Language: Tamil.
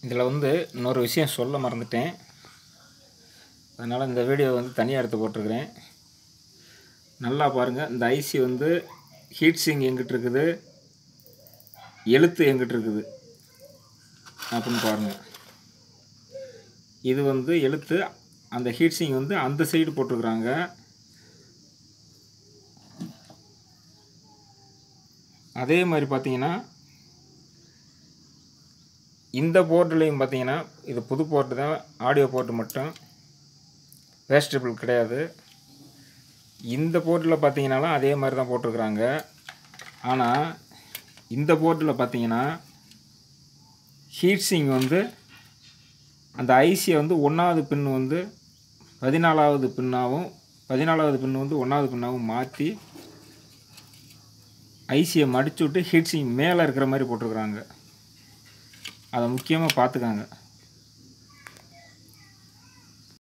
இதில் வந்து இன்னொரு விஷயம் சொல்ல மறந்துட்டேன். அதனால் இந்த வீடியோ வந்து தனியாக எடுத்து போட்டிருக்கிறேன். நல்லா பாருங்கள். இந்த ஐசி வந்து ஹீட் சிங் எங்கிட்டு இருக்குது, எழுத்து எங்கிட்டு இருக்குது அப்படின்னு பாருங்கள். இது வந்து எழுத்து, அந்த ஹீட் சிங் வந்து அந்த சைடு போட்டிருக்குறாங்க. அதே மாதிரி பார்த்தீங்கன்னா இந்த போர்ட்லேயும் பார்த்தீங்கன்னா இது புது போர்ட்டு தான், ஆடியோ போர்ட்டு மட்டும், வேஸ்டபிள் கிடையாது. இந்த போர்ட்டில் பார்த்தீங்கன்னாலும் அதே மாதிரி தான் போட்டிருக்குறாங்க. ஆனால் இந்த போர்ட்டில் பார்த்தீங்கன்னா ஹீட் சிங் வந்து அந்த ஐசியை வந்து 1வது பின் வந்து 14வது பின்னாகவும் 14வது பின் வந்து 1வது பின்னாகவும் மாற்றி ஐசியை மடிச்சு விட்டு ஹீட் சிங் மேலே இருக்கிற மாதிரி போட்டிருக்குறாங்க. அதை முக்கியமாக பார்த்துக்காங்க.